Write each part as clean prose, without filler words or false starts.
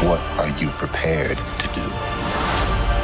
What are you prepared to do?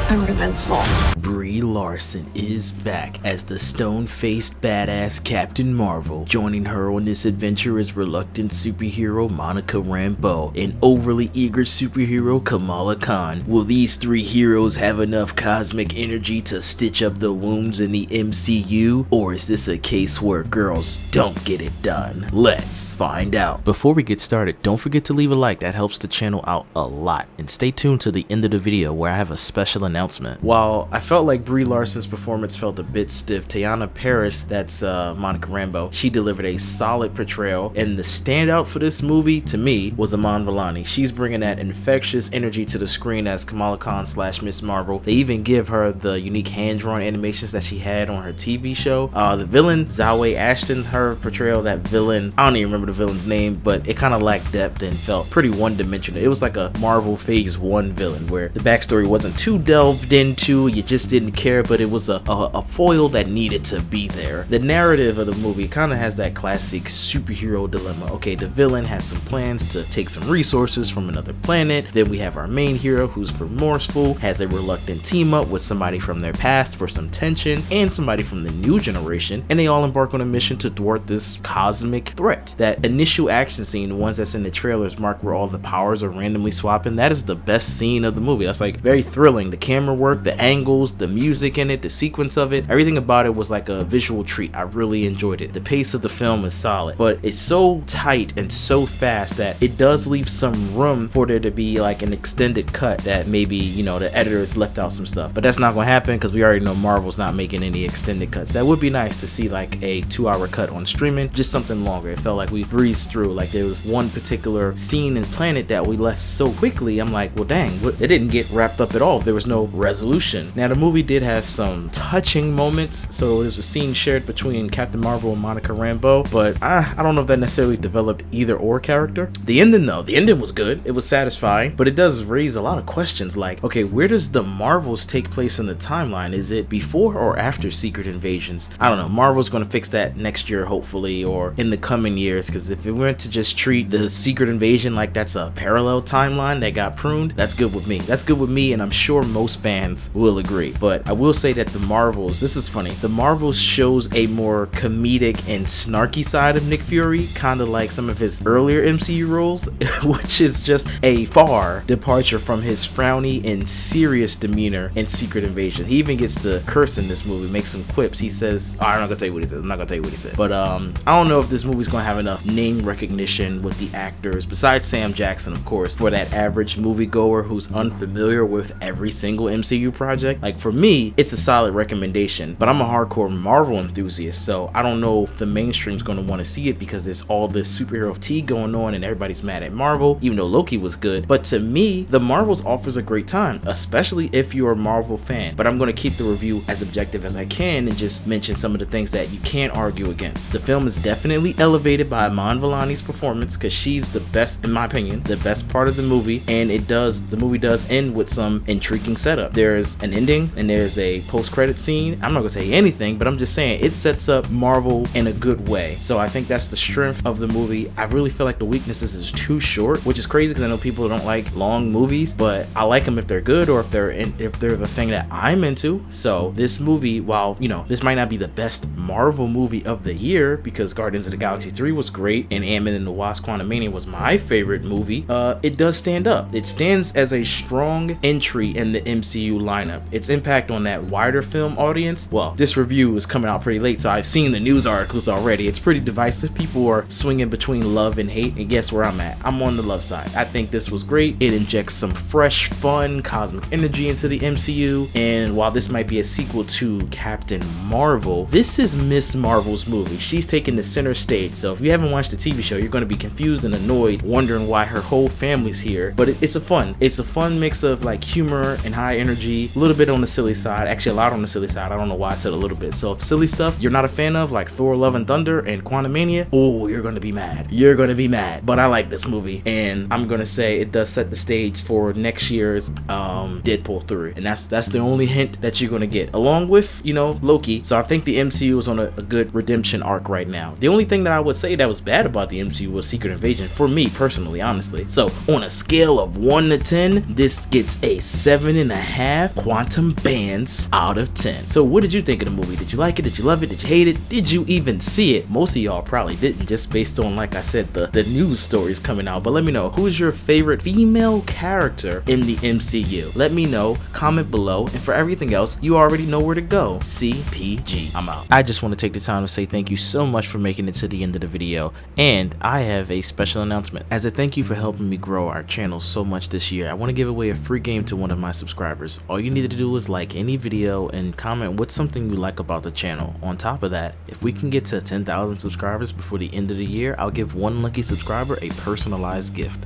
I'm invincible. Brie Larson is back as the stone-faced badass Captain Marvel. Joining her on this adventure is reluctant superhero Monica Rambeau and overly eager superhero Kamala Khan. Will these three heroes have enough cosmic energy to stitch up the wounds in the MCU? Or is this a case where girls don't get it done? Let's find out. Before we get started, don't forget to leave a like. That helps the channel out a lot. And stay tuned to the end of the video where I have a special announcement. While I felt like Brie Larson's performance felt a bit stiff, Teyonah Parris, that's Monica Rambeau, she delivered a solid portrayal, and the standout for this movie to me was Iman Vellani. She's bringing that infectious energy to the screen as Kamala Khan / Miss Marvel. They even give her the unique hand-drawn animations that she had on her TV show. The villain, Zawe Ashton, her portrayal, that villain, I don't even remember the villain's name, but it kind of lacked depth and felt pretty one-dimensional. It was like a Marvel Phase 1 villain where the backstory wasn't too delved into, you just didn't care, but it was a foil that needed to be there. The narrative of the movie kind of has that classic superhero dilemma. Okay, the villain has some plans to take some resources from another planet. Then we have our main hero who's remorseful, has a reluctant team up with somebody from their past for some tension and somebody from the new generation, and they all embark on a mission to thwart this cosmic threat. That initial action scene, the ones that's in the trailers mark where all the powers are randomly swapping, that is the best scene of the movie. That's like very thrilling. The camera work, the angles, the music in it, the sequence of it, everything about it was like a visual treat. I really enjoyed it. The pace of the film is solid, but it's so tight and so fast that it does leave some room for there to be like an extended cut that maybe, you know, the editors left out some stuff, but that's not going to happen because we already know Marvel's not making any extended cuts. That would be nice to see, like a 2-hour cut on streaming, just something longer. It felt like we breezed through, like there was one particular scene in Planet that we left so quickly. I'm like, well dang, it didn't get wrapped up at all. There was no resolution. Now the movie did have some touching moments. So there's a scene shared between Captain Marvel and Monica Rambeau, but I don't know if that necessarily developed either or character. The ending though, the ending was good. It was satisfying, but it does raise a lot of questions like, okay, where does the Marvels take place in the timeline? Is it before or after Secret Invasions? I don't know. Marvel's going to fix that next year hopefully, or in the coming years, because if it went to just treat the Secret Invasion like that's a parallel timeline that got pruned, that's good with me. That's good with me, and I'm sure most fans will agree. But I will say that the Marvels, this is funny, the Marvels shows a more comedic and snarky side of Nick Fury, kind of like some of his earlier MCU roles, which is just a far departure from his frowny and serious demeanor in Secret Invasion. He even gets to curse in this movie, make some quips. He says, oh, I'm not gonna tell you what he said. I'm not gonna tell you what he said. But I don't know if this movie's gonna have enough name recognition with the actors, besides Sam Jackson, of course, for that average moviegoer who's unfamiliar with every single MCU project. Like for me, it's a solid recommendation, but I'm a hardcore Marvel enthusiast, so I don't know if the mainstream's gonna want to see it because there's all this superhero fatigue going on and everybody's mad at Marvel, even though Loki was good. But to me, the Marvels offers a great time, especially if you're a Marvel fan. But I'm gonna keep the review as objective as I can and just mention some of the things that you can't argue against. The film is definitely elevated by Iman Vellani's performance because she's the best, in my opinion, the best part of the movie, and the movie does end with some intriguing setup. There's an ending and there's a post-credit scene. I'm not gonna say anything, but I'm just saying it sets up Marvel in a good way. So I think that's the strength of the movie. I really feel like the weaknesses is too short, which is crazy because I know people don't like long movies, but I like them if they're good or if they're the thing that I'm into. So this movie, while you know this might not be the best Marvel movie of the year because Guardians of the Galaxy 3 was great and Ant-Man and the Wasp: Quantumania was my favorite movie, it does stand up. It stands as a strong entry in the MCU lineup. Its impact on that wider film audience, well, this review is coming out pretty late, so I've seen the news articles already. It's pretty divisive. People are swinging between love and hate, and guess where I'm at? I'm on the love side. I think this was great. It injects some fresh, fun, cosmic energy into the MCU, and while this might be a sequel to Captain Marvel, this is Miss Marvel's movie. She's taking the center stage, so if you haven't watched the TV show, you're going to be confused and annoyed, wondering why her whole family's here, but it's a fun mix of like humor and high high energy, a little bit on the silly side, actually a lot on the silly side. I don't know why I said a little bit. So if silly stuff you're not a fan of, like Thor Love and Thunder and Quantumania, oh, you're gonna be mad. You're gonna be mad. But I like this movie, and I'm gonna say it does set the stage for next year's Deadpool 3, and that's the only hint that you're gonna get, along with, you know, Loki. So I think the MCU is on a good redemption arc right now. The only thing that I would say that was bad about the MCU was Secret Invasion, for me personally, honestly. So on a scale of 1 to 10, this gets a 7.5 quantum bands out of 10. So what did you think of the movie? Did you like it? Did you love it? Did you hate it? Did you even see it? Most of y'all probably didn't, just based on, like I said, the news stories coming out. But let me know, who's your favorite female character in the MCU? Let me know, comment below, and for everything else, you already know where to go. CPG. I'm out. I just want to take the time to say thank you so much for making it to the end of the video, and I have a special announcement. As a thank you for helping me grow our channel so much this year, I want to give away a free game to one of my subscribers. All you need to do is like any video and comment what's something you like about the channel. On top of that, if we can get to 10,000 subscribers before the end of the year, I'll give one lucky subscriber a personalized gift.